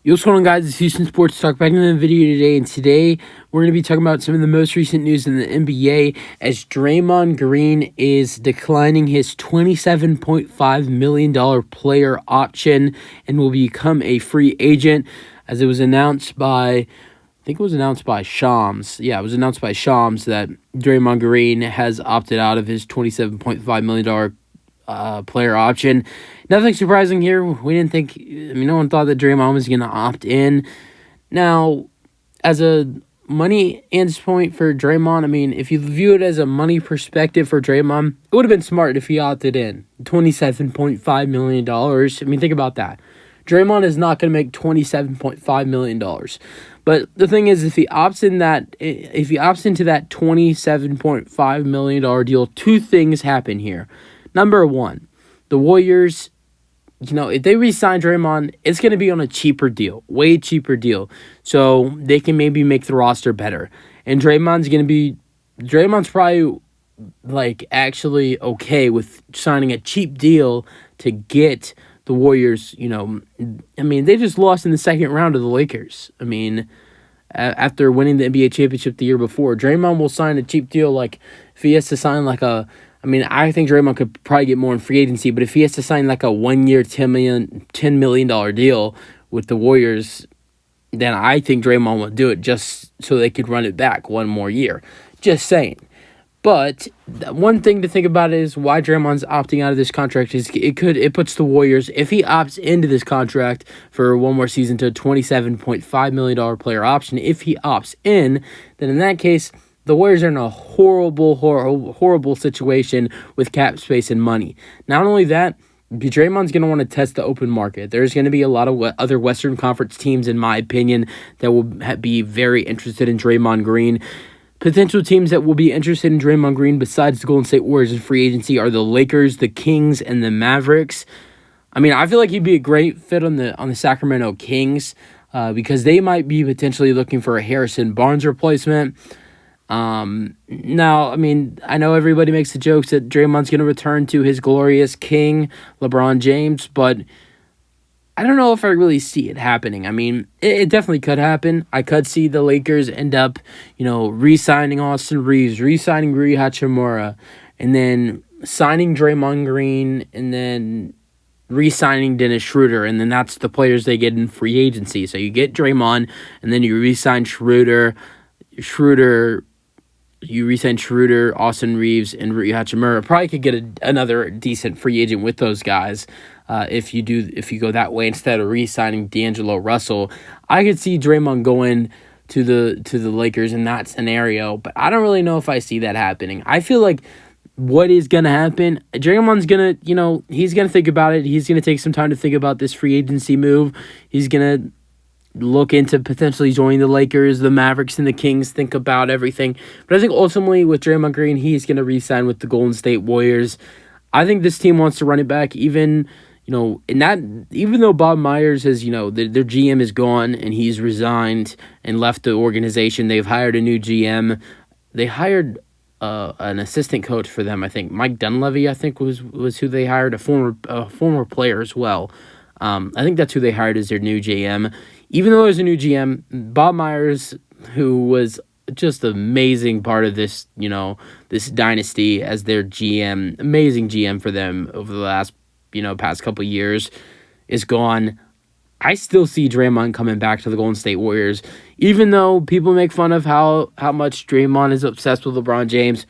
Yo, what's going on, guys? It's Houston Sports Talk back in the video today, and today we're going to be talking about some of the most recent news in the NBA as Draymond Green is declining his $27.5 million player option and will become a free agent, as it was announced by, I think it was announced by Shams. Yeah, it was announced by Shams that Draymond Green has opted out of his $27.5 million player option. Nothing surprising here. We didn't think, no one thought that Draymond was going to opt in. Now, as a money point for Draymond, if you view it as a money perspective for Draymond, it would have been smart if he opted in. $27.5 million. Think about that. Draymond is not going to make $27.5 million. But the thing is, if he opts into that $27.5 million deal, two things happen here. Number one, the Warriors, if they re-sign Draymond, it's going to be on a cheaper deal, way cheaper deal. So they can maybe make the roster better. And Draymond's probably actually okay with signing a cheap deal to get the Warriors, they just lost in the second round to the Lakers. After winning the NBA championship the year before, Draymond will sign a cheap deal. If he has to sign I think Draymond could probably get more in free agency, but if he has to sign a 1 year, $10 million deal with the Warriors, then I think Draymond will do it just so they could run it back one more year. Just saying. But one thing to think about is why Draymond's opting out of this contract is it puts the Warriors, if he opts into this contract for one more season to a $27.5 million player option, if he opts in, then in that case, the Warriors are in a horrible situation with cap space and money. Not only that, Draymond's going to want to test the open market. There's going to be a lot of other Western Conference teams, in my opinion, that will be very interested in Draymond Green. Potential teams that will be interested in Draymond Green besides the Golden State Warriors in free agency are the Lakers, the Kings, and the Mavericks. I feel like he'd be a great fit on the Sacramento Kings because they might be potentially looking for a Harrison Barnes replacement. Now, I know everybody makes the jokes that Draymond's going to return to his glorious king, LeBron James, but I don't know if I really see it happening. It definitely could happen. I could see the Lakers end up, re-signing Austin Reeves, re-signing Rui Hachimura, and then signing Draymond Green, and then re-signing Dennis Schroeder, and then that's the players they get in free agency. So you get Draymond, and then you re-sign Schroeder, Austin Reeves, and Rui Hachimura. Probably could get another decent free agent with those guys if you go that way instead of re-signing D'Angelo Russell. I could see Draymond going to the Lakers in that scenario, but I don't really know if I see that happening. I feel like what is going to happen, Draymond's going to, he's going to think about it. He's going to take some time to think about this free agency move. He's going to look into potentially joining the Lakers, the Mavericks, and the Kings, think about everything. But I think ultimately with Draymond Green, he's going to re-sign with the Golden State Warriors. I think this team wants to run it back, even though Bob Myers has, their GM is gone and he's resigned and left the organization. They've hired a new GM. They hired an assistant coach for them, I think. Mike Dunleavy, I think, was who they hired, a former player as well. I think that's who they hired as their new GM. Even though there's a new GM, Bob Myers, who was just an amazing part of this, this dynasty as their GM, amazing GM for them over the last, past couple of years, is gone. I still see Draymond coming back to the Golden State Warriors, even though people make fun of how much Draymond is obsessed with LeBron James.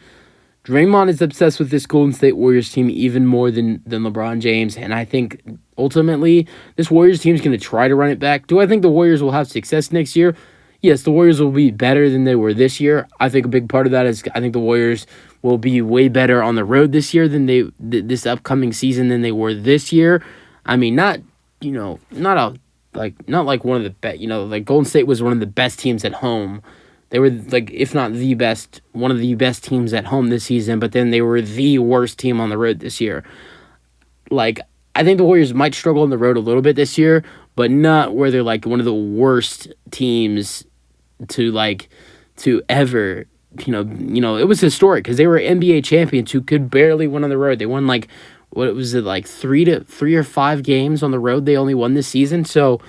Draymond is obsessed with this Golden State Warriors team even more than LeBron James, and I think ultimately this Warriors team is going to try to run it back. Do I think the Warriors will have success next year? Yes, the Warriors will be better than they were this year. I think a big part of that is I think the Warriors will be way better on the road this year than this upcoming season than they were this year. Not like one of the best. Golden State was one of the best teams at home. They were, if not the best, one of the best teams at home this season, but then they were the worst team on the road this year. I think the Warriors might struggle on the road a little bit this year, but not where they're, one of the worst teams to ever, it was historic because they were NBA champions who could barely win on the road. They won, what was it, 3 or 5 games on the road they only won this season, so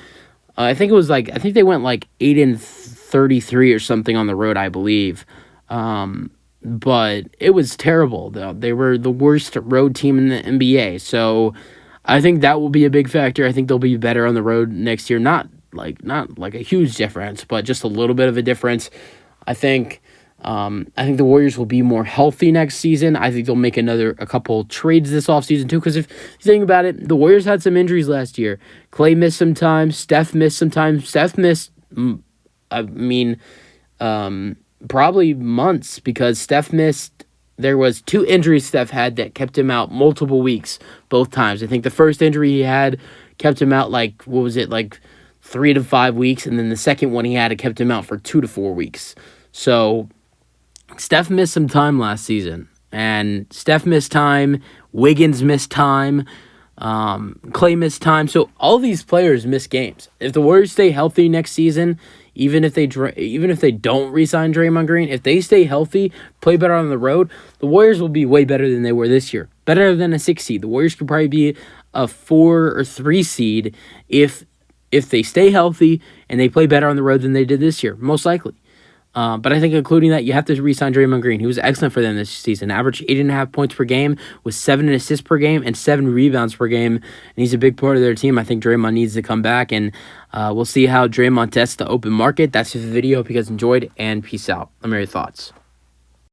I think they went like 8-33 or something on the road, I believe. But it was terrible though. They were the worst road team in the NBA. So I think that will be a big factor. I think they'll be better on the road next year. Not like a huge difference, but just a little bit of a difference. I think I think the Warriors will be more healthy next season. I think they'll make a couple trades this offseason too. Because if you think about it, the Warriors had some injuries last year. Clay missed some time. Steph missed some time. Steph missed, I mean, probably months, because Steph missed. There was 2 injuries Steph had that kept him out multiple weeks, both times. I think the first injury he had kept him out like 3 to 5 weeks, and then the second one he had, it kept him out for 2 to 4 weeks. So Steph missed some time last season, and Steph missed time. Wiggins missed time. Clay missed time. So all these players miss games. If the Warriors stay healthy next season, even if they don't re-sign Draymond Green, if they stay healthy, play better on the road, the Warriors will be way better than they were this year. Better than a 6 seed. The Warriors could probably be a 4 or 3 seed if they stay healthy and they play better on the road than they did this year, most likely. But I think including that, you have to re-sign Draymond Green. He was excellent for them this season. Averaged 8.5 points per game with 7 assists per game and 7 rebounds per game. And he's a big part of their team. I think Draymond needs to come back, and we'll see how Draymond tests the open market. That's the video. Hope you guys enjoyed, and peace out. Let me know your thoughts.